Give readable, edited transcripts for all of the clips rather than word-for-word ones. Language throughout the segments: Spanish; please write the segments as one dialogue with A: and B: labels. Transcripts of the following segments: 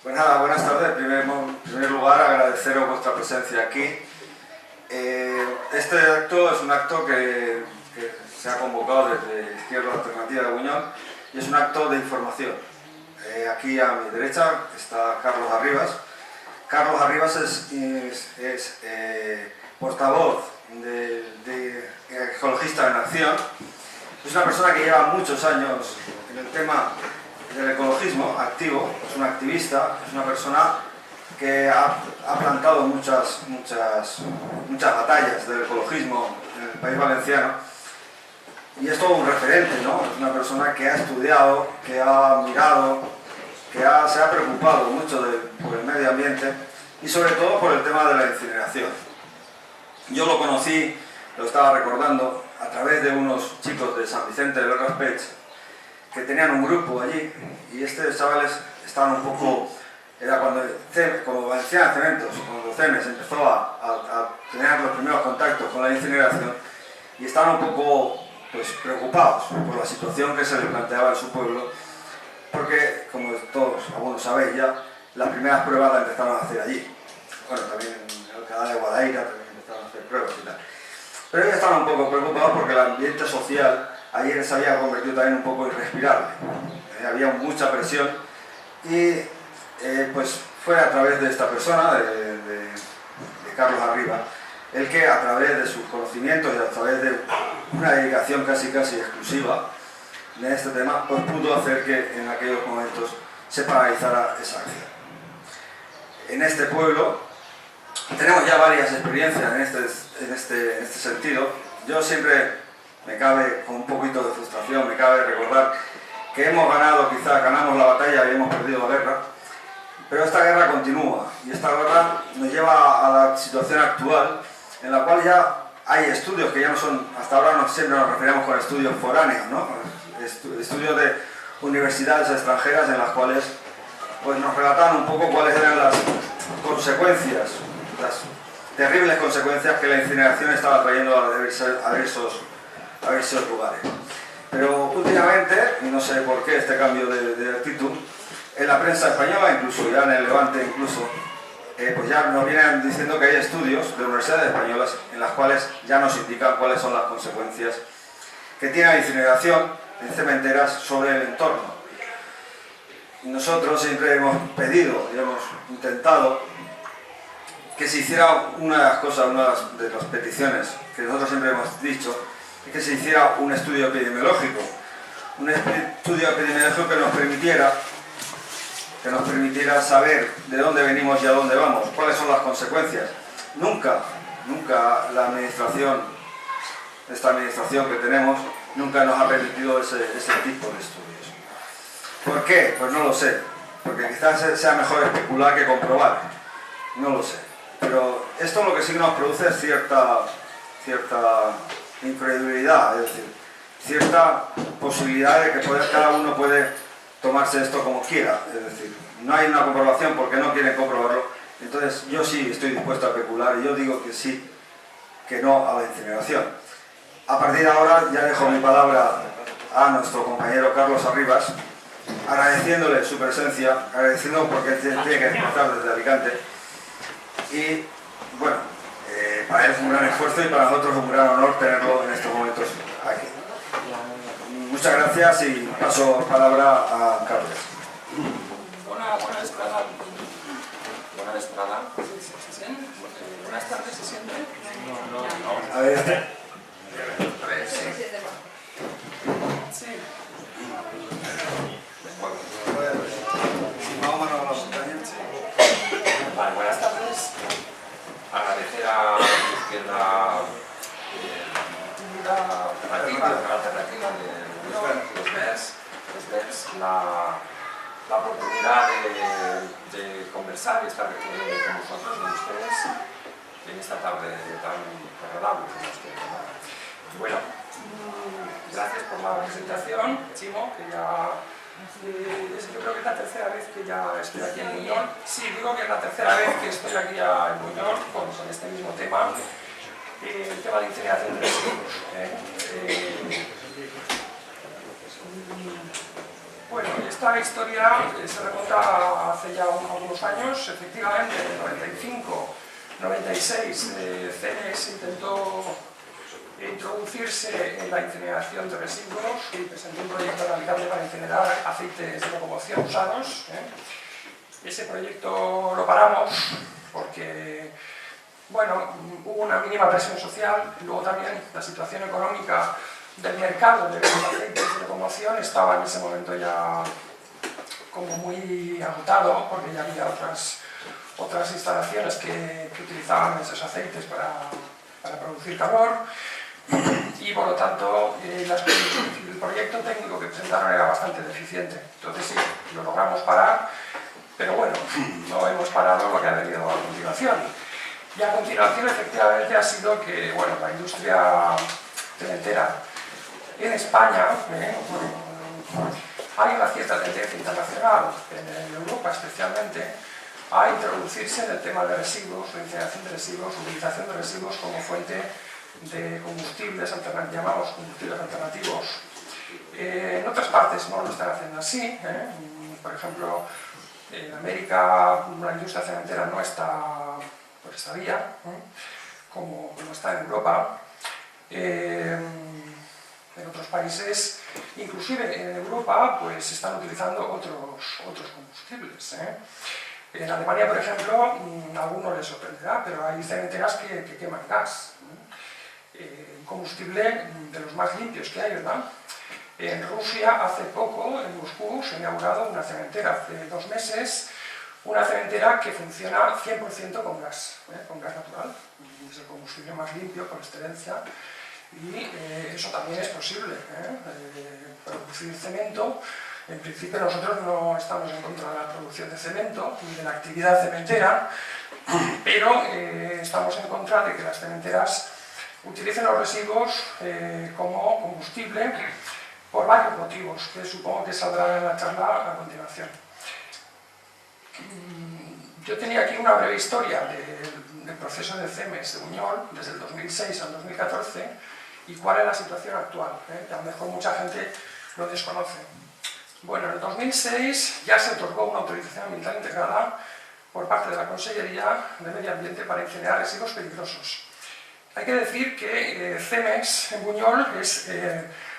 A: Pues nada, buenas tardes. En primer lugar, agradeceros vuestra presencia aquí. Este acto es un acto que se ha convocado desde Izquierda Alternativa de Buñol y es un acto de información. Aquí a mi derecha está Carlos Arribas. Carlos Arribas es portavoz de Ecologistas en Acción. Es una persona que lleva muchos años en el tema del ecologismo activo, es un activista, es una persona que ha plantado muchas batallas del ecologismo en el país valenciano y es todo un referente, ¿no? Es una persona que ha estudiado, que ha mirado, que se ha preocupado mucho por el medio ambiente y sobre todo por el tema de la incineración. Yo lo conocí, lo estaba recordando, a través de unos chicos de San Vicente de los Raspech que tenían un grupo allí y estos chavales estaban un poco, era cuando Valenciana Cementos, cuando CEMES empezó a tener los primeros contactos con la incineración y estaban un poco preocupados por la situación que se les planteaba en su pueblo, porque como todos algunos sabéis ya, las primeras pruebas las empezaron a hacer allí. Bueno, también en Alcalá de Guadaira también empezaron a hacer pruebas y tal. Pero ellos estaban un poco preocupados porque el ambiente social ayer se había convertido también un poco irrespirable. Había mucha presión y pues fue a través de esta persona, de Carlos Arribas, el que a través de sus conocimientos y a través de una dedicación casi exclusiva en este tema, pues pudo hacer que en aquellos momentos se paralizara esa acción. En este pueblo tenemos ya varias experiencias en este sentido. Yo siempre me cabe, con un poquito de frustración, me cabe recordar que hemos ganado, quizás ganamos la batalla y hemos perdido la guerra, pero esta guerra continúa y esta guerra nos lleva a la situación actual en la cual ya hay estudios que ya no son, hasta ahora siempre nos referimos con estudios foráneos, ¿no? Estudios de universidades extranjeras en las cuales pues, nos relataban un poco cuáles eran las consecuencias, las terribles consecuencias que la incineración estaba trayendo a diversos lugares. Pero últimamente, y no sé por qué este cambio de actitud, en la prensa española, incluso ya en el Levante, pues ya nos vienen diciendo que hay estudios de universidades españolas en las cuales ya nos indican cuáles son las consecuencias que tiene la incineración en cementeras sobre el entorno. Nosotros siempre hemos pedido y hemos intentado que se hiciera una de las cosas, una de las peticiones que nosotros siempre hemos dicho, es que se hiciera un estudio epidemiológico que nos permitiera saber de dónde venimos y a dónde vamos, cuáles son las consecuencias. Nunca esta administración que tenemos, nunca nos ha permitido ese tipo de estudios. ¿Por qué? Pues no lo sé, porque quizás sea mejor especular que comprobar, no lo sé. Pero esto lo que sí que nos produce es cierta incredulidad, es decir, cierta posibilidad de que cada uno puede tomarse esto como quiera, es decir, no hay una comprobación porque no quieren comprobarlo, entonces yo sí estoy dispuesto a especular y yo digo que sí, que no a la incineración. A partir de ahora ya dejo mi palabra a nuestro compañero Carlos Arribas, agradeciéndole su presencia, agradeciendo porque tiene que desplazar desde Alicante y bueno, para él es un gran esfuerzo y para nosotros es un gran honor tenerlo en estos momentos aquí. Muchas gracias y paso palabra a Carlos.
B: Buena estrada. ¿Se siente? Buenas tardes, ¿se siente? No.
A: A ver,
B: sí.
A: Vamos a la montaña.
B: Vale, buenas tardes. Agradecer a Izquierda la alternativa de los VERS, la oportunidad de conversar y estar con vosotros, con ustedes, en esta tarde tan agradable como ustedes. Bueno, gracias por la presentación, Chimo, que ya... yo creo que es la tercera vez que ya estoy aquí en Buñol. Sí, digo que es la tercera vez que estoy aquí ya en Buñol con este mismo tema, el tema de incineración de residuos.
C: Bueno, esta historia se remonta hace ya algunos años. Efectivamente, en el 95-96 CEMEX intentó introducirse en la incineración de residuos y presentó un proyecto al alcalde para incinerar aceites de locomoción usados. Ese proyecto lo paramos porque, bueno, hubo una mínima presión social y luego también la situación económica del mercado de los aceites de locomoción estaba en ese momento ya como muy agotado, porque ya había otras instalaciones que utilizaban esos aceites para producir calor, y por lo tanto el proyecto técnico que presentaron era bastante deficiente. Entonces sí, lo logramos parar, pero bueno, no hemos parado lo que ha venido a continuación. Y a continuación efectivamente ha sido que, bueno, la industria cementera en España hay una cierta tendencia internacional, en Europa especialmente, a introducirse en el tema de residuos, incineración de residuos, utilización de residuos como fuente de combustibles llamados combustibles alternativos. En otras partes no lo están haciendo así. Por ejemplo, en América la industria cementera no está por esta vía, como está en Europa. En otros países, inclusive en Europa, pues se están utilizando otros combustibles. En Alemania, por ejemplo, a algunos les sorprenderá, pero hay cementeras que queman gas. Un combustible de los más limpios que hay, ¿verdad? En Rusia, hace poco, en Moscú, se ha inaugurado una cementera, hace 2 meses, una cementera que funciona 100% con gas natural. Es el combustible más limpio, por excelencia. Y eso también es posible, producir cemento. En principio nosotros no estamos en contra de la producción de cemento ni de la actividad cementera, pero estamos en contra de que las cementeras utilicen los residuos como combustible por varios motivos, que supongo que saldrán en la charla a continuación. Yo tenía aquí una breve historia del proceso de CEMEX de Buñol, desde el 2006 al 2014, y cuál es la situación actual, que a lo mejor mucha gente lo desconoce. Bueno, en el 2006 ya se otorgó una autorización ambiental integrada por parte de la Consellería de Medio Ambiente para incinerar residuos peligrosos. Hay que decir que CEMEX en Buñol es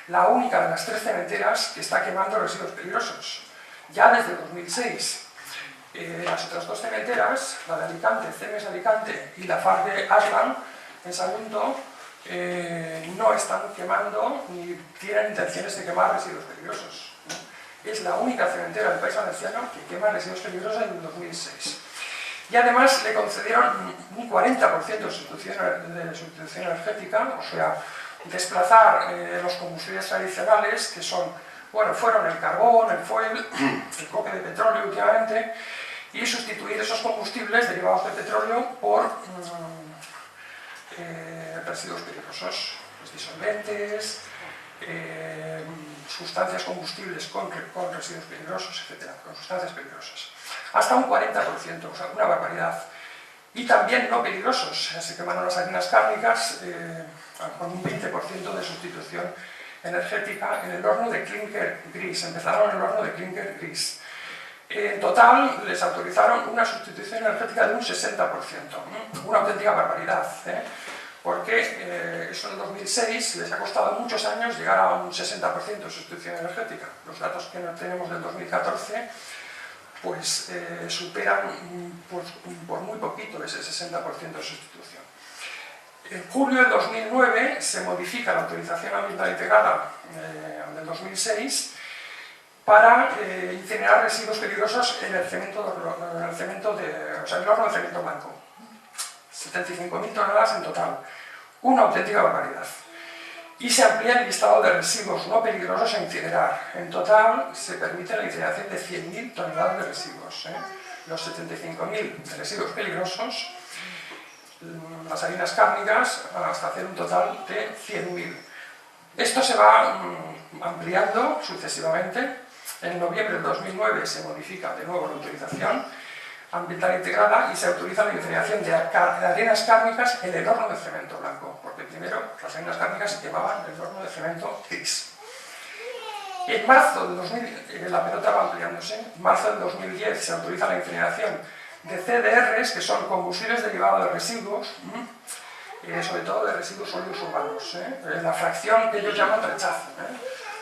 C: la única de las 3 cementeras que está quemando residuos peligrosos, ya desde el 2006. Las otras 2 cementeras, la de Alicante, CEMEX Alicante, y la FARC de Aslan, en Sagunto, no están quemando ni tienen intenciones de quemar residuos peligrosos. Es la única cementera del País Valenciano que quema residuos peligrosos en el 2006. Y además le concedieron un 40% de sustitución energética, o sea, desplazar los combustibles tradicionales, que fueron el carbón, el fuel, el coque de petróleo últimamente, y sustituir esos combustibles derivados de petróleo por residuos peligrosos, disolventes, sustancias combustibles con residuos peligrosos, etc., con sustancias peligrosas. Hasta un 40%, o sea, una barbaridad. Y también no peligrosos, se quemaron las harinas cárnicas con un 20% de sustitución energética en el horno de clinker gris. Empezaron en el horno de clinker gris. En total les autorizaron una sustitución energética de un 60%, una auténtica barbaridad, porque eso en el 2006 les ha costado muchos años llegar a un 60% de sustitución energética. Los datos que tenemos del 2014 pues superan por muy poquito ese 60% de sustitución. En julio del 2009 se modifica la autorización ambiental integrada del 2006 para incinerar residuos peligrosos en el horno de cemento blanco. 75.000 toneladas en total, una auténtica barbaridad. Y se amplía el listado de residuos no peligrosos a incinerar. En total se permite la incineración de 100.000 toneladas de residuos. Los 75.000 de residuos peligrosos, las harinas cárnicas, hasta hacer un total de 100.000. Esto se va ampliando sucesivamente. En noviembre del 2009 se modifica de nuevo la autorización ambiental integrada y se autoriza la incineración de harinas cárnicas en el horno de cemento blanco, porque primero las harinas cárnicas se quemaban en el horno de cemento gris. En marzo de 2000, la pelota va ampliándose, en marzo del 2010 se autoriza la incineración de CDRs, que son combustibles derivados de residuos, sobre todo de residuos sólidos urbanos, la fracción que ellos llaman rechazo.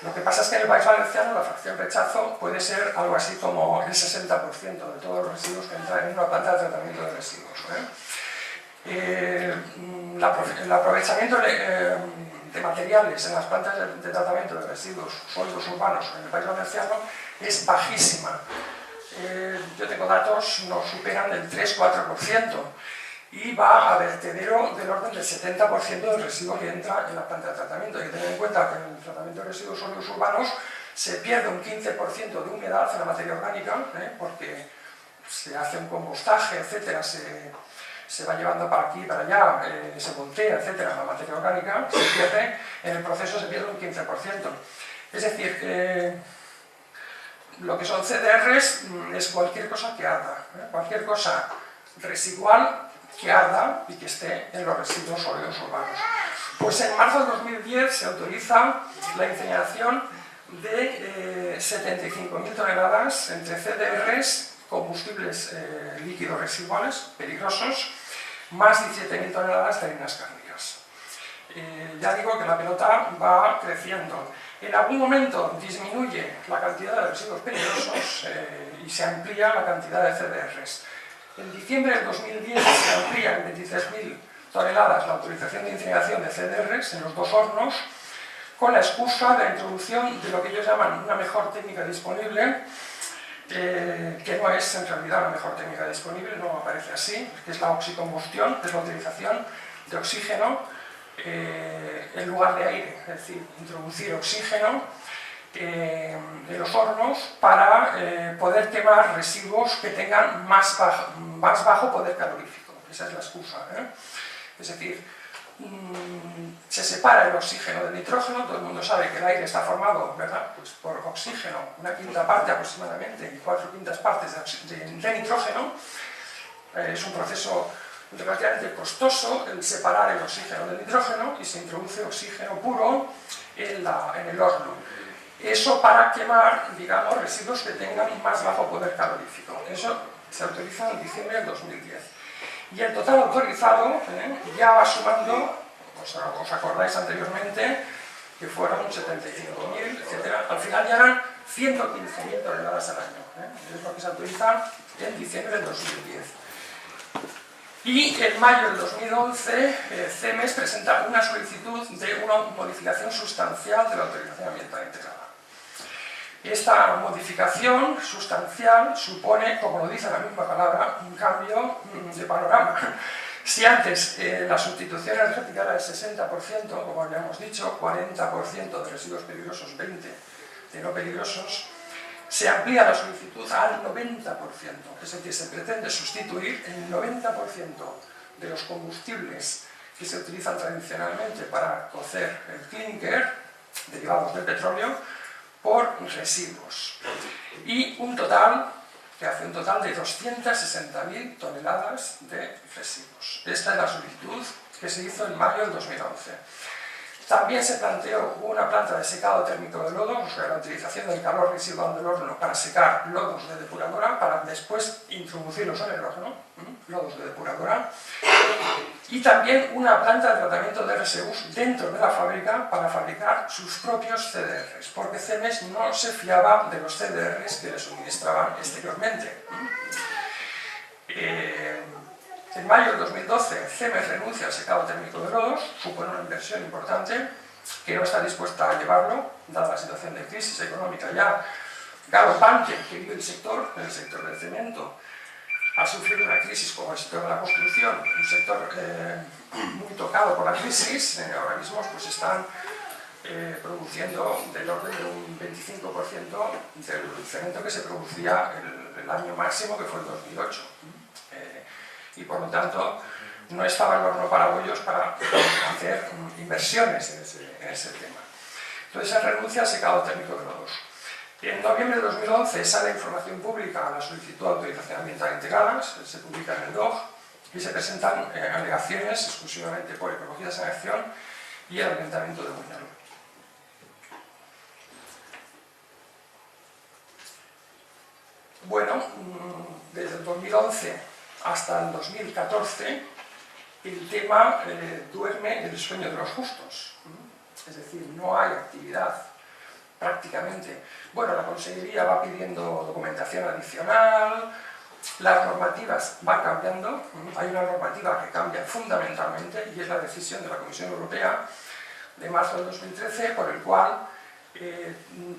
C: Lo que pasa es que en el País Valenciano la fracción rechazo puede ser algo así como el 60% de todos los residuos que entran en una planta de tratamiento de residuos. El aprovechamiento de materiales en las plantas de tratamiento de residuos sólidos urbanos en el País Valenciano es bajísima. Yo tengo datos, no superan el 3-4%, y va a vertedero del orden del 70% del residuo que entra en la planta de tratamiento. Hay que tener en cuenta que en el tratamiento de residuos sólidos urbanos se pierde un 15% de humedad en la materia orgánica, porque se hace un compostaje, etcétera, se va llevando para aquí y para allá, se voltea, etcétera, la materia orgánica, se pierde, en el proceso se pierde un 15%. Es decir, lo que son CDRs es cualquier cosa que arda, cualquier cosa residual que arda y que esté en los residuos sólidos urbanos. Pues en marzo de 2010 se autoriza la incineración de 75.000 toneladas entre CDRs, combustibles líquidos residuales peligrosos, más 17.000 toneladas de harinas cárnicas. Ya digo que la pelota va creciendo. En algún momento disminuye la cantidad de residuos peligrosos y se amplía la cantidad de CDRs. En diciembre del 2010 se amplía en 23.000 toneladas la autorización de incineración de CDRs en los dos hornos, con la excusa de la introducción de lo que ellos llaman una mejor técnica disponible, que no es en realidad la mejor técnica disponible, no aparece así, que es la oxicombustión, que es la utilización de oxígeno en lugar de aire, es decir, introducir oxígeno en los hornos para poder quemar residuos que tengan más bajo poder calorífico. Esa es la excusa. Es decir, se separa el oxígeno del nitrógeno. Todo el mundo sabe que el aire está formado, ¿verdad?, pues por oxígeno, una quinta parte aproximadamente, y 4/5 partes de nitrógeno. Es un proceso relativamente costoso el separar el oxígeno del nitrógeno, y se introduce oxígeno puro en el horno. Eso para quemar, digamos, residuos que tengan más bajo poder calorífico. Eso se autoriza en diciembre del 2010. Y el total autorizado ya va sumando, os acordáis anteriormente, que fueron 75.000, etc. Al final ya eran 115.000 toneladas al año. Es lo que se autoriza en diciembre del 2010. Y en mayo del 2011, CEMES presenta una solicitud de una modificación sustancial de la autorización ambiental integrada. Esta modificación sustancial supone, como lo dice la misma palabra, un cambio de panorama. Si antes la sustitución energética era del 60%, como habíamos dicho, 40% de residuos peligrosos, 20% de no peligrosos, se amplía la solicitud al 90%, es decir, se pretende sustituir el 90% de los combustibles que se utilizan tradicionalmente para cocer el clinker, derivados del petróleo, por residuos. Y un total, que hace un total de 260.000 toneladas de residuos. Esta es la solicitud que se hizo en mayo del 2011. También se planteó una planta de secado térmico de lodos, o sea, la utilización del calor residual del horno para secar lodos de depuradora, para después introducirlos en el horno, lodos de depuradora. Y también una planta de tratamiento de RSUs dentro de la fábrica para fabricar sus propios CDRs, porque CEMES no se fiaba de los CDRs que le suministraban exteriormente. En mayo del 2012, CEMES renuncia al secado térmico de lodos, supone una inversión importante, que no está dispuesta a llevarlo, dada la situación de crisis económica ya galopante que vive el sector del cemento. Ha sufrido una crisis como el sector de la construcción, un sector muy tocado por la crisis. Ahora mismo pues, están produciendo del orden de un 25% del cemento que se producía el año máximo, que fue el 2008. Y por lo tanto no estaba el horno para bollos para hacer inversiones en ese tema. Entonces se renuncia al secado térmico de lodos. En noviembre de 2011 sale información pública a la solicitud de autorización ambiental integrada, se publica en el DOG y se presentan alegaciones exclusivamente por Ecología de Saneación y el Ayuntamiento de Buñol. Bueno, desde el 2011 hasta el 2014 el tema duerme el sueño de los justos, es decir, no hay actividad prácticamente. Bueno, la Consellería va pidiendo documentación adicional, las normativas van cambiando, hay una normativa que cambia fundamentalmente y es la decisión de la Comisión Europea de marzo del 2013, por el cual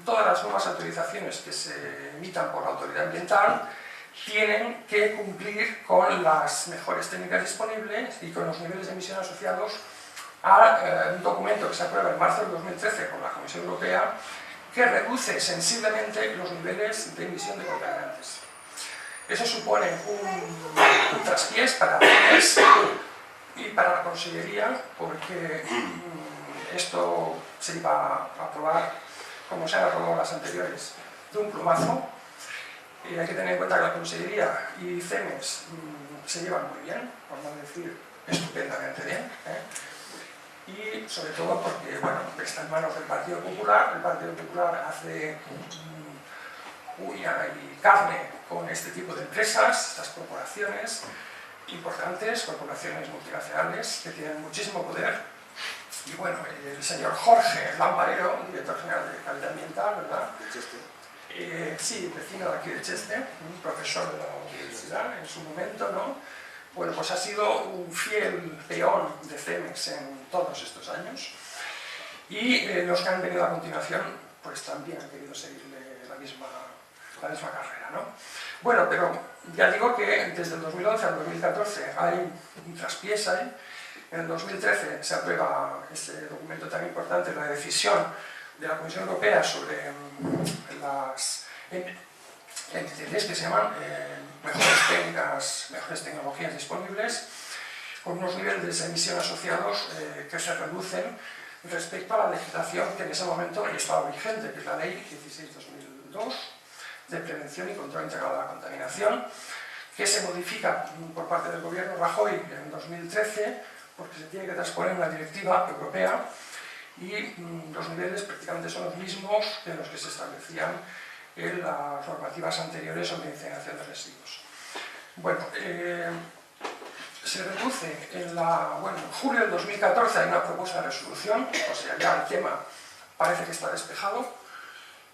C: todas las nuevas autorizaciones que se emitan por la autoridad ambiental tienen que cumplir con las mejores técnicas disponibles y con los niveles de emisión asociados a un documento que se aprueba en marzo del 2013 por la Comisión Europea que reduce sensiblemente los niveles de emisión de contaminantes. Eso supone un traspiés para CEMEX y para la Consellería, porque esto se iba a aprobar, como se han aprobado las anteriores, de un plumazo. Hay que tener en cuenta que la Consellería y CEMEX se llevan muy bien, por no decir estupendamente bien, y sobre todo porque, bueno, está en manos del Partido Popular. El Partido Popular hace uña y carne con este tipo de empresas, estas corporaciones importantes, corporaciones multinacionales que tienen muchísimo poder. Y bueno, el señor Jorge Lamparero, director general de Calidad Ambiental, ¿verdad? Sí, vecino de aquí de Cheste, un profesor de la universidad en su momento, ¿no? Bueno, pues ha sido un fiel peón de CEMEX en todos estos años y los que han venido a continuación pues también han querido seguirle la misma carrera, ¿no? Bueno, pero ya digo que desde el 2011 al 2014 hay un traspiés ahí. En el 2013 se aprueba este documento tan importante, la decisión de la Comisión Europea sobre las MCDs, que se llaman mejores tecnologías disponibles, con unos niveles de emisión asociados que se reducen respecto a la legislación que en ese momento estaba vigente, que es la Ley 16/2002 de Prevención y Control Integral de la Contaminación, que se modifica por parte del gobierno Rajoy en 2013 porque se tiene que transponer una directiva europea y los niveles prácticamente son los mismos que los que se establecían en las normativas anteriores sobre incineración de residuos. Bueno, se reduce en julio del 2014 hay una propuesta de resolución, o sea, ya el tema parece que está despejado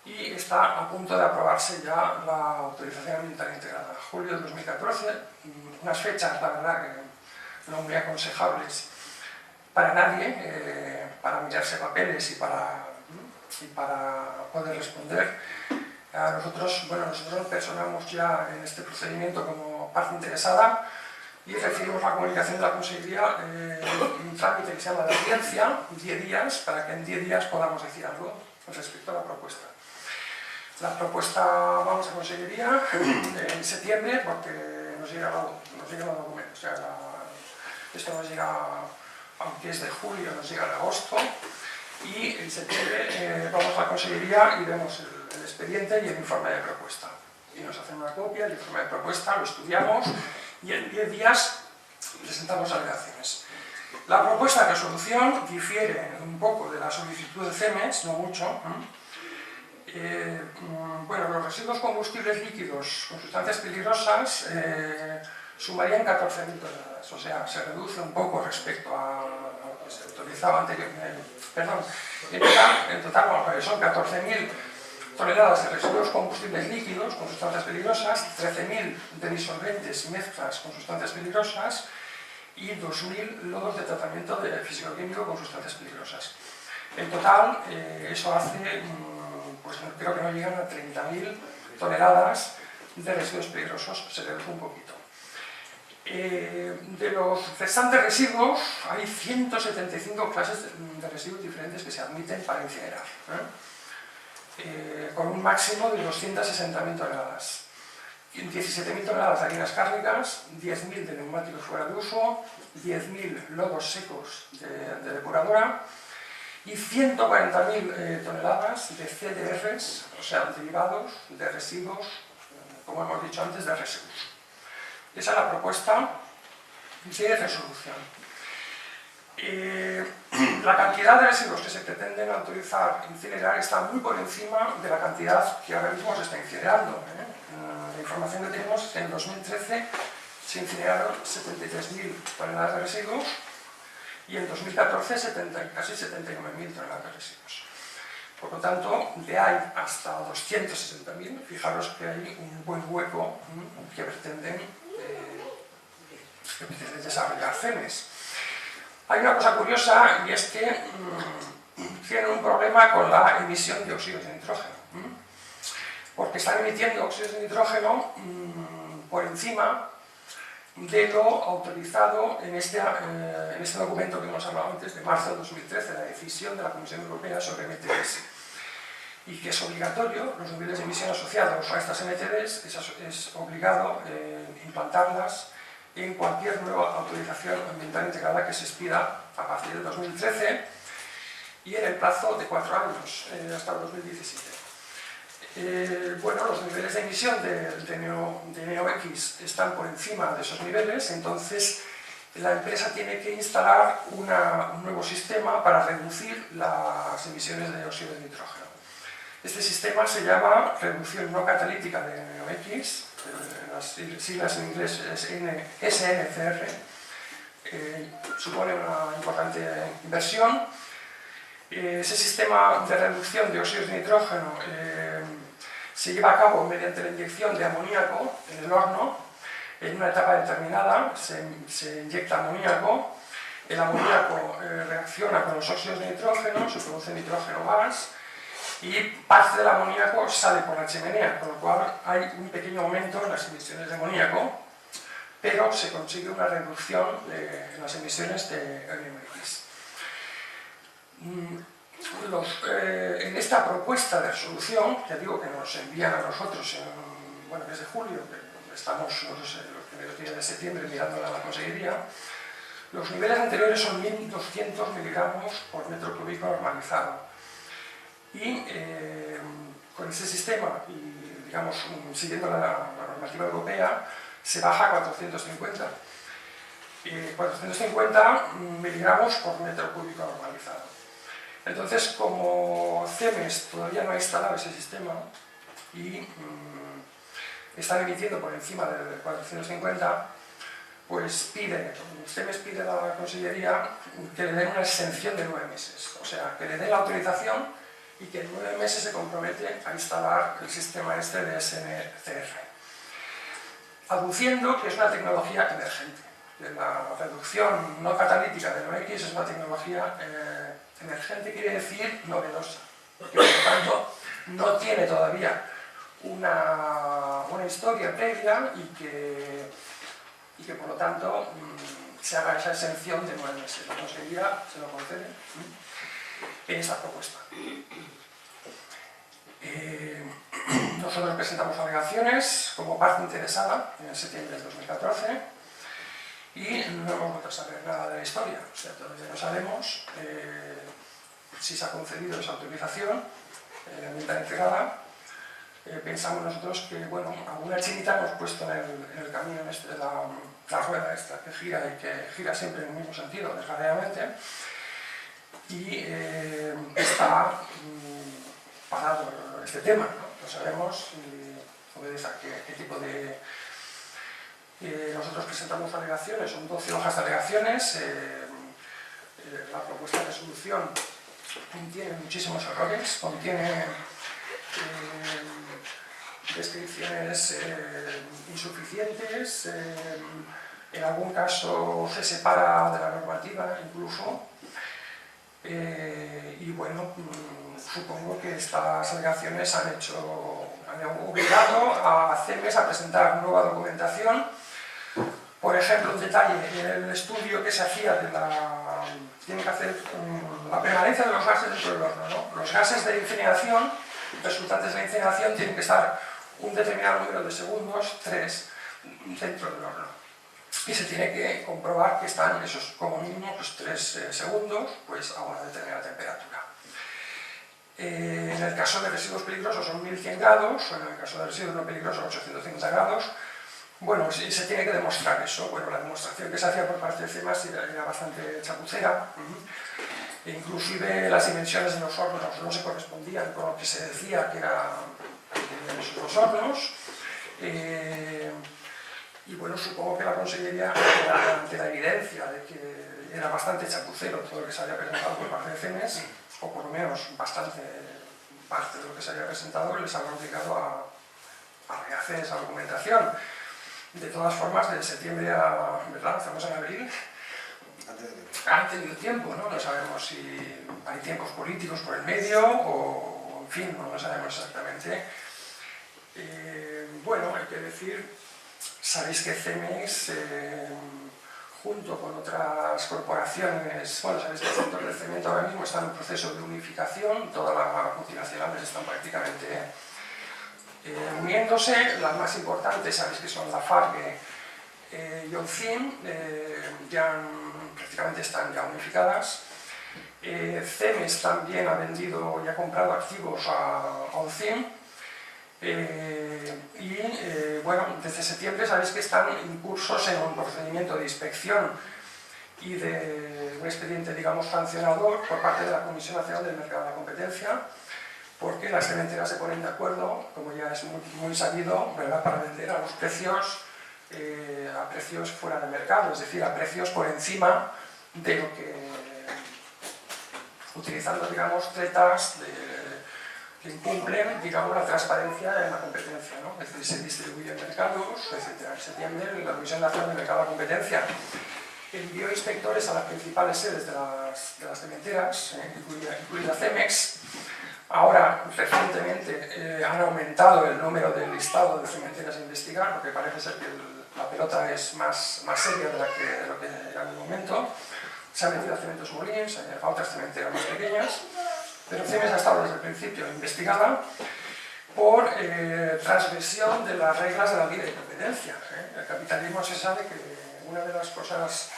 C: y está a punto de aprobarse ya la autorización ambiental integrada. Julio del 2014, unas fechas, la verdad, que no muy aconsejables para nadie, para mirarse papeles y para poder responder. Nosotros nos personamos ya en este procedimiento como parte interesada y recibimos la comunicación de la Consellería en un trámite que se llama de audiencia, 10 días, para que en 10 días podamos decir algo respecto a la propuesta. La propuesta vamos a Consellería en septiembre porque nos llegan los documentos. O sea, esto nos llega, aunque es de julio, nos llega en agosto y en septiembre vamos a la Consellería y vemos el expediente y el informe de propuesta. Y nos hacen una copia del informe de propuesta, lo estudiamos y en 10 días presentamos alegaciones. La propuesta de resolución difiere un poco de la solicitud de CEMEX, no mucho. Bueno, los residuos combustibles líquidos con sustancias peligrosas sumarían 14.000 toneladas, o sea, se reduce un poco respecto a lo que se autorizaba anteriormente. Perdón, en total son 14.000 toneladas de residuos combustibles líquidos con sustancias peligrosas, 13.000 de disolventes y mezclas con sustancias peligrosas y 2.000 lodos de tratamiento físico-químico con sustancias peligrosas. En total, eso hace, pues creo que no llegan a 30.000 toneladas de residuos peligrosos, se reduce un poquito. De los restantes residuos, hay 175 clases de residuos diferentes que se admiten para incinerar, con un máximo de 260.000 toneladas. 17.000 toneladas de harinas cárnicas, 10.000 de neumáticos fuera de uso, 10.000 lodos secos de depuradora y 140.000 toneladas de CDRs, o sea, derivados de residuos, como hemos dicho antes, de residuos. Esa es la propuesta de resolución. La cantidad de residuos que se pretenden autorizar incinerar está muy por encima de la cantidad que ahora mismo se está incinerando. información que tenemos es que en 2013 se incineraron 73.000 toneladas de residuos y en 2014 casi 79.000 toneladas de residuos. Por lo tanto, de ahí hasta 260.000, fijaros que hay un buen hueco que pretenden desarrollar CEMES. Hay una cosa curiosa y es que tienen un problema con la emisión de óxidos de nitrógeno, porque están emitiendo óxidos de nitrógeno por encima de lo autorizado en este documento que hemos hablado antes, de marzo de 2013, la decisión de la Comisión Europea sobre MTDs, y que es obligatorio, los niveles de emisión asociados a estas MTDs es obligado implantarlas en cualquier nueva autorización ambiental integrada que se expida a partir de 2013 y en el plazo de 4 años, hasta el 2017. Bueno, los niveles de emisión de NOx están por encima de esos niveles, entonces la empresa tiene que instalar un nuevo sistema para reducir las emisiones de óxido de nitrógeno. Este sistema se llama reducción no catalítica de NOx, las siglas en inglés es SNCR, supone una importante inversión. Ese sistema de reducción de óxidos de nitrógeno se lleva a cabo mediante la inyección de amoníaco en el horno. En una etapa determinada se inyecta amoníaco, el amoníaco reacciona con los óxidos de nitrógeno, se produce nitrógeno gas y parte del amoníaco sale por la chimenea, con lo cual hay un pequeño aumento en las emisiones de amoníaco, pero se consigue una reducción en las emisiones de NOx. En esta propuesta de resolución, ya digo que nos envían a nosotros desde julio, estamos los primeros días de septiembre mirándola a la Consejería, los niveles anteriores son 1.200 miligramos por metro cúbico normalizado. Y con ese sistema, y digamos, siguiendo la normativa europea, se baja a 450. 450 miligramos por metro cúbico normalizado. Entonces, como CEMES todavía no ha instalado ese sistema y están emitiendo por encima de 450, pues CEMES pide a la Consellería que le den una exención de 9 meses, o sea, que le den la autorización y que en 9 meses se compromete a instalar el sistema este de SNCR, aduciendo que es una tecnología emergente. La reducción no catalítica de NOx es una tecnología emergente, quiere decir novedosa, porque por lo tanto no tiene todavía una historia previa y que por lo tanto se haga esa exención de 9 meses. La Consejería se lo concede en esta propuesta. Nosotros presentamos alegaciones como parte interesada en septiembre de 2014 y no hemos vuelto a saber nada de la historia, o sea, todavía no sabemos si se ha concedido esa autorización ambiental integrada. Pensamos nosotros que, bueno, alguna chinita hemos puesto en el camino de la rueda esta que gira y que gira siempre en el mismo sentido, desgraciadamente, y está parado este tema, ¿no? No sabemos qué tipo de... nosotros presentamos alegaciones, son 12 hojas de alegaciones. La propuesta de resolución contiene muchísimos errores, contiene descripciones insuficientes, en algún caso se separa de la normativa incluso, y bueno, supongo que estas alegaciones han obligado a CEMES a presentar nueva documentación. Por ejemplo, un detalle, en el estudio que se hacía tiene que hacer la permanencia de los gases dentro del horno, ¿no? Los gases de incineración resultantes de la incineración tienen que estar un determinado número de segundos, 3, dentro del horno. Y se tiene que comprobar que están esos como mínimo 3 segundos pues, a una determinada temperatura. En el caso de residuos peligrosos son 1100 grados, o en el caso de residuos no peligrosos 850 grados. Bueno, sí, se tiene que demostrar eso. Bueno, la demostración que se hacía por parte de CEMES era bastante chapucera. Inclusive las dimensiones de los hornos no se correspondían con lo que se decía que tenían esos dos hornos. Y bueno, supongo que la Consellería, ante la evidencia de que era bastante chapucero todo lo que se había presentado por parte de CEMES, o por lo menos bastante parte de lo que se había presentado, les habrá obligado a rehacer esa documentación. De todas formas, de septiembre a, ¿verdad?, estamos en abril, han tenido tiempo, ¿no? No sabemos si hay tiempos políticos por el medio o, en fin, no lo sabemos exactamente. Bueno, hay que decir, sabéis que CEMES, junto con otras corporaciones, bueno, sabéis que el sector del cemento ahora mismo está en un proceso de unificación, todas las multinacionales están prácticamente uniéndose, las más importantes sabéis que son Lafargue y Holcim, prácticamente están ya unificadas. CEMES también ha vendido y ha comprado activos a Holcim. Bueno, desde septiembre sabéis que están incursos en un procedimiento de inspección y de un expediente, digamos, sancionador por parte de la Comisión Nacional del Mercado de la Competencia, porque las cementeras se ponen de acuerdo, como ya es muy sabido, ¿verdad?, para vender a los precios, a precios fuera de mercado, es decir, a precios por encima de lo que, utilizando, digamos, tretas que incumplen, digamos, la transparencia en la competencia, ¿no? Es decir, se distribuyen mercados, etc. En septiembre, la Comisión Nacional del Mercado de la Competencia envió inspectores a las principales sedes de las cementeras, incluida CEMEX. Ahora, recientemente, han aumentado el número del listado de cementeras a investigar, porque parece ser que la pelota es más seria de lo que era en el momento. Se han metido a Cementos Molins, a otras cementeras más pequeñas, pero CEMES ha estado desde el principio investigada por transgresión de las reglas de la libre competencia. El capitalismo se sabe que una de las cosas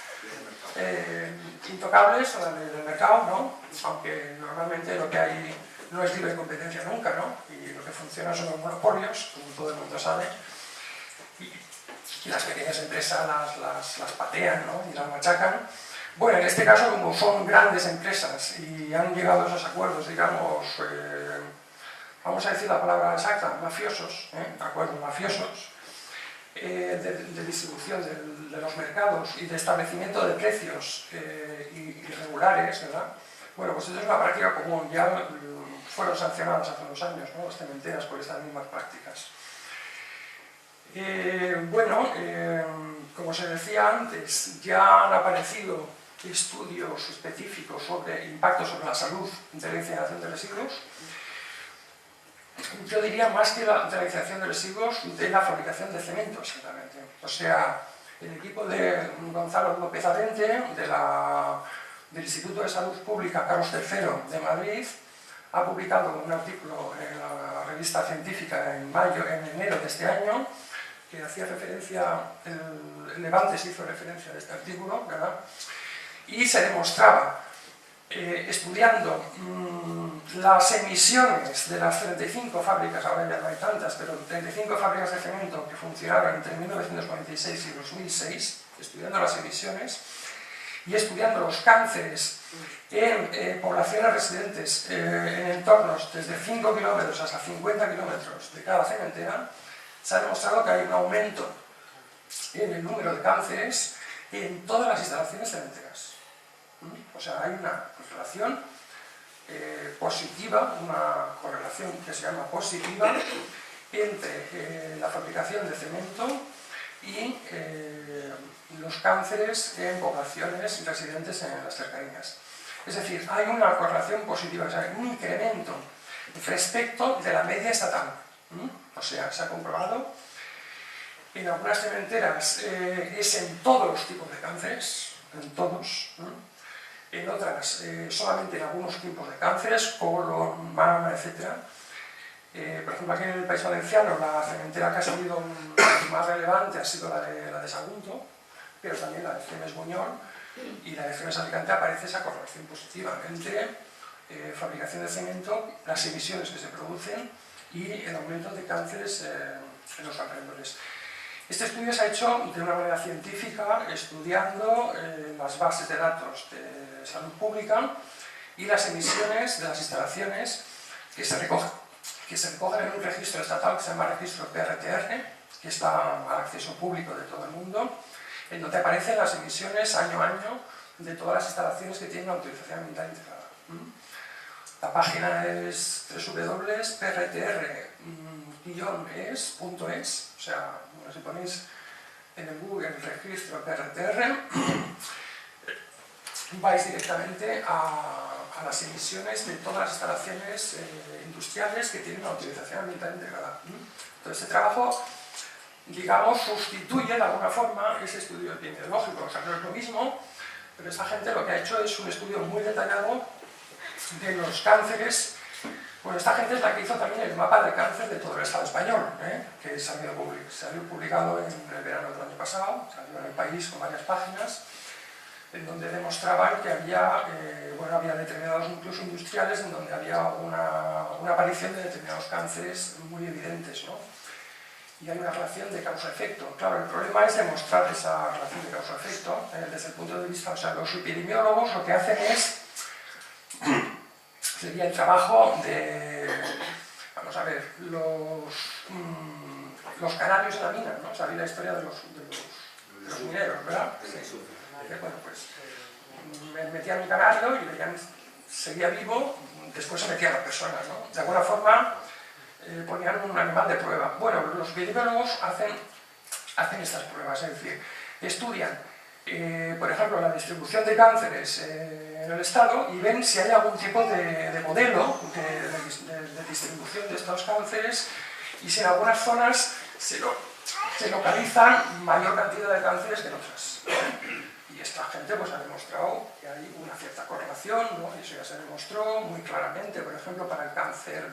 C: intocables son las leyes del mercado, ¿no? Aunque normalmente lo que hay no es libre competencia nunca, ¿no? Y lo que funciona son los monopolios, como todo el mundo sabe, y las pequeñas empresas las patean, ¿no?, y las machacan. Bueno, en este caso, como son grandes empresas y han llegado a esos acuerdos, digamos, vamos a decir la palabra exacta, mafiosos, acuerdos mafiosos, de distribución de los mercados y de establecimiento de precios irregulares, ¿verdad? Bueno, pues esto es una práctica común, ya fueron sancionadas hace unos años, ¿no?, las cementeras por estas mismas prácticas. Bueno, como se decía antes, ya han aparecido estudios específicos sobre impactos sobre la salud de la incineración de residuos. Yo diría más que de la incineración de residuos, de la fabricación de cemento, exactamente. O sea, el equipo de Gonzalo López Arente, del Instituto de Salud Pública Carlos III de Madrid, ha publicado un artículo en la revista científica en enero de este año, que hacía referencia, el Levante se hizo referencia de este artículo, ¿verdad? Y se demostraba, estudiando las emisiones de las 35 fábricas, ahora ya no hay tantas, pero 35 fábricas de cemento que funcionaron entre 1946 y 2006, estudiando las emisiones y estudiando los cánceres en poblaciones residentes en entornos desde 5 kilómetros hasta 50 kilómetros de cada cementera, se ha demostrado que hay un aumento en el número de cánceres en todas las instalaciones cementeras. O sea, hay una relación positiva, una correlación que se llama positiva entre la fabricación de cemento y los cánceres en poblaciones residentes en las cercanías. Es decir, hay una correlación positiva, o sea, un incremento respecto de la media estatal. O sea, se ha comprobado, en algunas cementeras es en todos los tipos de cánceres, en todos, en otras solamente en algunos tipos de cánceres, colon, mama, etc. Por ejemplo, aquí en el País Valenciano la cementera que ha salido más relevante ha sido la de Sagunto, pero también la de CEMES Buñol y la de CEMES Alicante aparece esa correlación positiva entre fabricación de cemento, las emisiones que se producen y el aumento de cánceres en los alrededores. Este estudio se ha hecho de una manera científica, estudiando las bases de datos de salud pública y las emisiones de las instalaciones que se recogen en un registro estatal que se llama registro PRTR, que está al acceso público de todo el mundo, en donde aparecen las emisiones año a año de todas las instalaciones que tienen una autorización ambiental integrada. La página es www.prtr-es.es, o sea, si ponéis en el Google el registro PRTR, vais directamente a las emisiones de todas las instalaciones industriales que tienen una autorización ambiental integrada. Entonces, este trabajo, digamos, sustituye de alguna forma ese estudio epidemiológico. O sea, no es lo mismo, pero esta gente lo que ha hecho es un estudio muy detallado de los cánceres. Bueno, esta gente es la que hizo también el mapa de cáncer de todo el Estado español, que salió publicado en el verano del año pasado, salió en El País con varias páginas, en donde demostraban que había, había determinados núcleos industriales en donde había una aparición de determinados cánceres muy evidentes, ¿no? Y hay una relación de causa-efecto. Claro, el problema es demostrar esa relación de causa-efecto desde el punto de vista, o sea, los epidemiólogos lo que hacen sería el trabajo de, vamos a ver, los canarios en la mina, ¿no? Sabéis la historia de los mineros, ¿verdad? Sí. Bueno, pues metían un canario y veían, seguía vivo, después se metían las personas, ¿no? De alguna forma ponían un animal de prueba. Bueno, los epidemiólogos hacen estas pruebas, es decir, estudian, por ejemplo, la distribución de cánceres en el Estado y ven si hay algún tipo de modelo de distribución de estos cánceres y si en algunas zonas se localizan mayor cantidad de cánceres que en otras. Y esta gente pues, ha demostrado que hay una cierta correlación, ¿no? Y eso ya se demostró muy claramente, por ejemplo, para el cáncer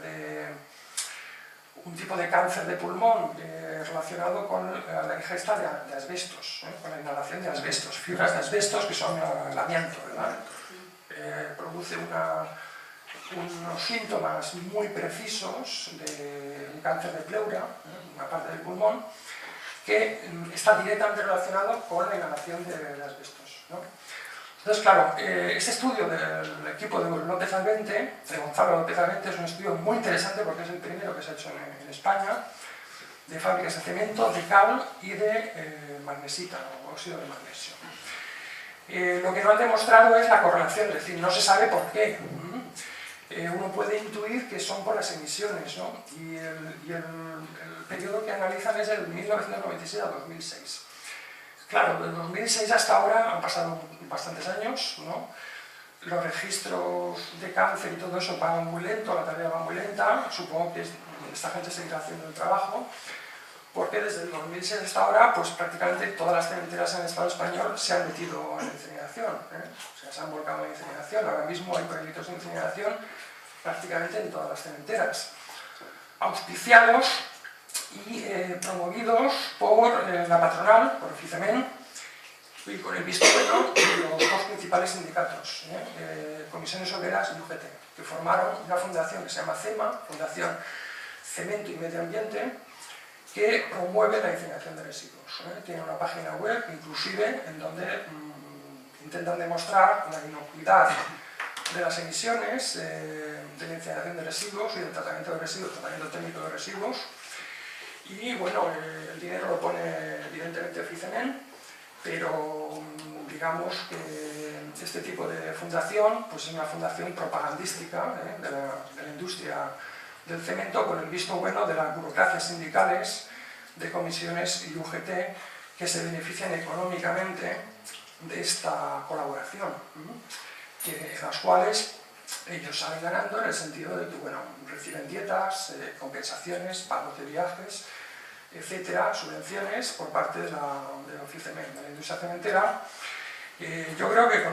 C: un tipo de cáncer de pulmón relacionado con la ingesta de asbestos, con la inhalación de asbestos, fibras de asbestos que son el amianto, ¿verdad? Produce unos síntomas muy precisos de un cáncer de pleura, una parte del pulmón, que está directamente relacionado con la inhalación de asbestos, ¿no? Entonces, claro, este estudio del equipo de López Alvente, de Gonzalo López Alvente, es un estudio muy interesante porque es el primero que se ha hecho en España, de fábricas de cemento, de cal y de magnesita, o óxido de magnesio. Lo que no han demostrado es la correlación, es decir, no se sabe por qué. Uno puede intuir que son por las emisiones, ¿no? Y el periodo que analizan es del 1996 a 2006. Claro, del 2006 hasta ahora han pasado bastantes años, ¿no? Los registros de cáncer y todo eso van muy lento, la tarea va muy lenta, supongo que esta gente seguirá haciendo el trabajo, porque desde el 2006 hasta ahora, pues prácticamente todas las cementeras en el Estado español se han metido en la incineración, o sea, se han volcado en la incineración. Ahora mismo hay proyectos de incineración prácticamente en todas las cementeras, auspiciados y promovidos por la patronal, por FICEMEN, y con el visto bueno de los dos principales sindicatos, Comisiones Obreras y UGT, que formaron una fundación que se llama CEMA, Fundación Cemento y Medio Ambiente, que promueve la incineración de residuos. Tiene una página web, inclusive, en donde intentan demostrar la inocuidad de las emisiones de la incineración de residuos y del tratamiento de residuos, tratamiento técnico de residuos. Y bueno, el dinero lo pone evidentemente FICEMEN, pero digamos que este tipo de fundación pues es una fundación propagandística de la industria del cemento, con el visto bueno de las burocracias sindicales, de comisiones y UGT, que se benefician económicamente de esta colaboración, las cuales ellos salen ganando en el sentido de que bueno, reciben dietas, compensaciones, pagos de viajes, etcétera, subvenciones por parte de la FICEMEN, de la industria cementera. Yo creo que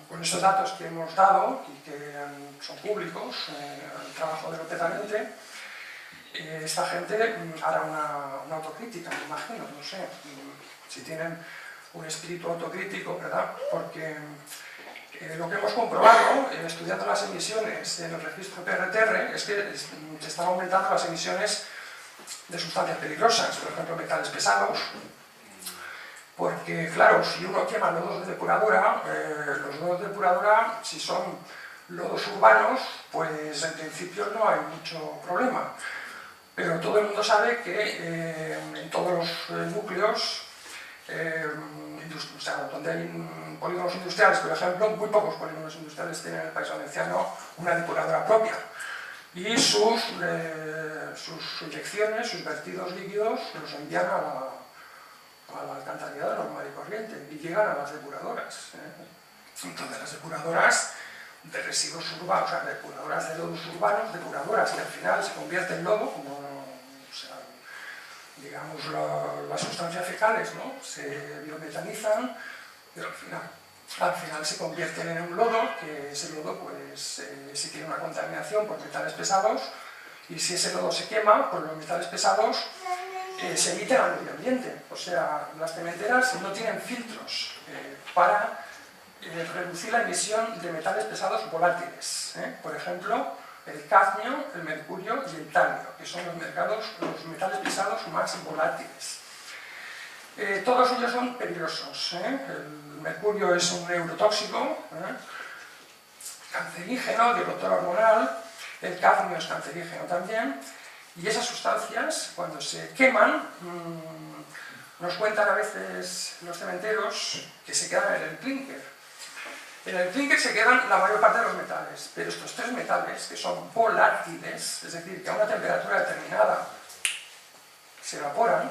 C: con esos datos que hemos dado y que son públicos, el trabajo de López Alvente, esta gente hará una autocrítica, me imagino, no sé, si tienen un espíritu autocrítico, ¿verdad? Porque lo que hemos comprobado, estudiando las emisiones en el registro PRTR, es que se están aumentando las emisiones de sustancias peligrosas, por ejemplo, metales pesados, porque, claro, si uno quema lodos de depuradora, los lodos de depuradora, si son lodos urbanos, pues en principio no hay mucho problema. Pero todo el mundo sabe que en todos los núcleos, o sea, donde hay polígonos industriales, por ejemplo, muy pocos polígonos industriales tienen en el País Valenciano una depuradora propia. Y sus inyecciones, sus vertidos líquidos, los envían al alcantarillado normal y corriente y llegan a las depuradoras. Entonces, las depuradoras de residuos urbanos, o sea, depuradoras de lodos urbanos, depuradoras que al final se convierten en lodo, como, o sea, digamos, las sustancias fecales, ¿no? Se biometanizan, pero al final se convierten en un lodo, que ese lodo, pues, si tiene una contaminación por metales pesados, y si ese lodo se quema, pues los metales pesados se emiten al medio ambiente. O sea, las cementeras no tienen filtros para reducir la emisión de metales pesados volátiles. Por ejemplo, el cadmio, el mercurio y el talio, que son los metales pesados más volátiles. Todos ellos son peligrosos. El mercurio es un neurotóxico, cancerígeno, disruptor hormonal, el cadmio es cancerígeno también, y esas sustancias, cuando se queman, nos cuentan a veces los cementeros que se quedan en el clínker. En el clínker se quedan la mayor parte de los metales, pero estos tres metales, que son volátiles, es decir, que a una temperatura determinada se evaporan,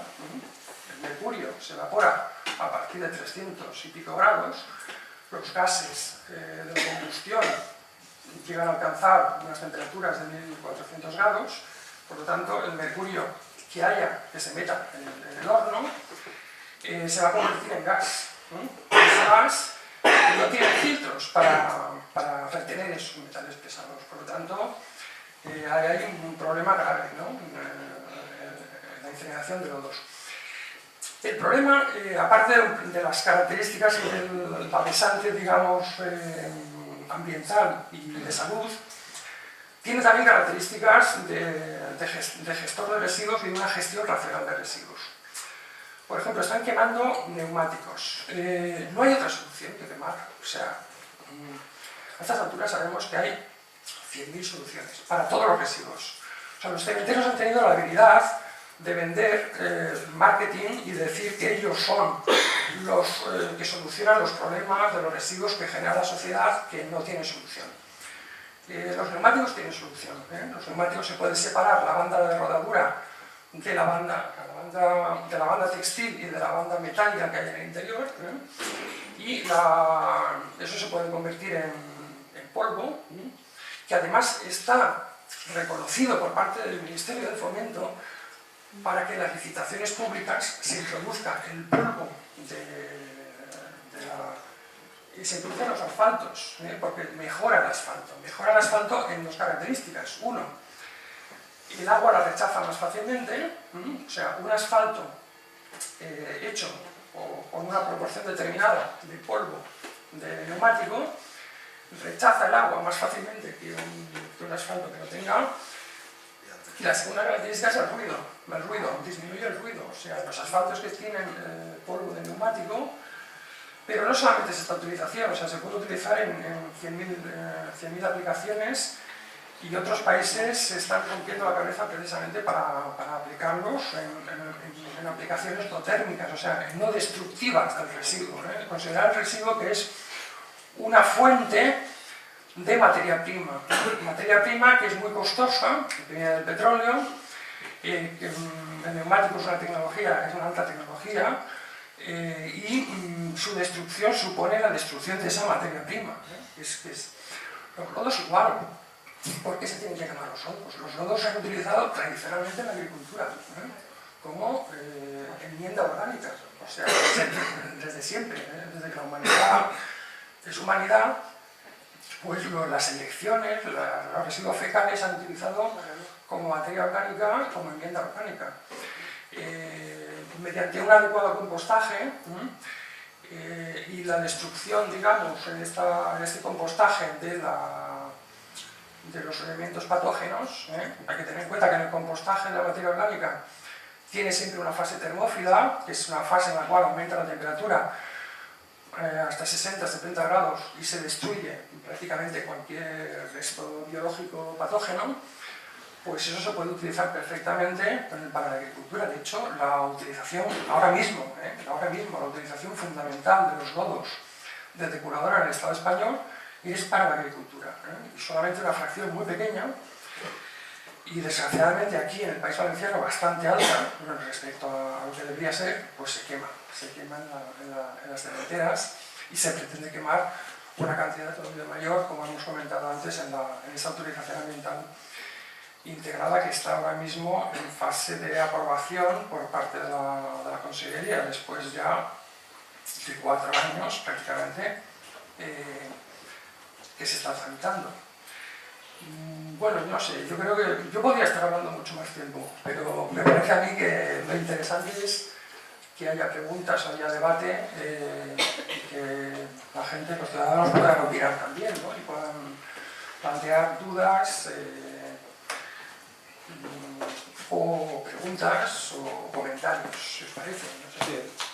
C: el mercurio se evapora a partir de 300 y pico grados, los gases de combustión llegan a alcanzar unas temperaturas de 1400 grados, por lo tanto el mercurio que se meta en el horno se va a convertir en gas. Ese gas no tiene filtros para retener esos metales pesados, por lo tanto hay un problema grave, ¿no? En la incineración de lodos. El problema, aparte de las características y del padecente, digamos, ambiental y de salud, tiene también características de gestor de residuos y de una gestión racional de residuos. Por ejemplo, están quemando neumáticos. No hay otra solución que quemar. O sea, a estas alturas sabemos que hay 100.000 soluciones para todos los residuos. O sea, los cementeros han tenido la habilidad de vender marketing y decir que ellos son los que solucionan los problemas de los residuos que genera la sociedad, que no tiene solución. Los neumáticos tienen solución. Los neumáticos se pueden separar la banda de rodadura de la banda textil y de la banda metálica que hay en el interior, y eso se puede convertir en polvo, que además está reconocido por parte del Ministerio de Fomento para que en las licitaciones públicas se introduzca el polvo y se introducen los asfaltos, porque mejora el asfalto en dos características. Uno, el agua la rechaza más fácilmente, o sea, un asfalto hecho con una proporción determinada de polvo de neumático rechaza el agua más fácilmente que un asfalto que no tenga. Y la segunda característica es el ruido, disminuye el ruido. O sea, los asfaltos que tienen polvo de neumático, pero no solamente es esta utilización, o sea, se puede utilizar en 100.000 aplicaciones, y otros países se están rompiendo la cabeza precisamente para aplicarlos en aplicaciones endotérmicas, o sea, no destructivas del residuo. Considerar el residuo que es una fuente de materia prima que es muy costosa, que viene del petróleo, que el neumático es una alta tecnología, y su destrucción supone la destrucción de esa materia prima. Los lodos igual. ¿Por qué se tienen que quemar los lodos? Los lodos se han utilizado tradicionalmente en la agricultura como enmienda orgánica, o sea, desde siempre, desde que la humanidad es humanidad, pues las elecciones, los residuos fecales se han utilizado como materia orgánica, como enmienda orgánica. Mediante un adecuado compostaje y la destrucción, digamos, en este compostaje de los elementos patógenos, hay que tener en cuenta que en el compostaje de la materia orgánica tiene siempre una fase termófila, que es una fase en la cual aumenta la temperatura hasta 60-70 grados y se destruye prácticamente cualquier resto biológico patógeno. pues eso se puede utilizar perfectamente para la agricultura. De hecho, la utilización, ahora mismo, la utilización fundamental de los lodos de depuradora en el Estado español es para la agricultura, y solamente una fracción muy pequeña, y desgraciadamente aquí en el País Valenciano bastante alta respecto a lo que debería ser, pues se quema en las cementeras, y se pretende quemar una cantidad todavía mayor, como hemos comentado antes, en esta autorización ambiental integrada que está ahora mismo en fase de aprobación por parte de la Consellería, después ya de 4 años prácticamente que se está tramitando. Bueno, no sé, yo creo que yo podría estar hablando mucho más tiempo, pero me parece a mí que lo interesante es que haya preguntas, haya debate, y que la gente, los ciudadanos puedan opinar también, ¿no? Y puedan plantear dudas, o preguntas o comentarios, si os parece. No sé.
D: Sí.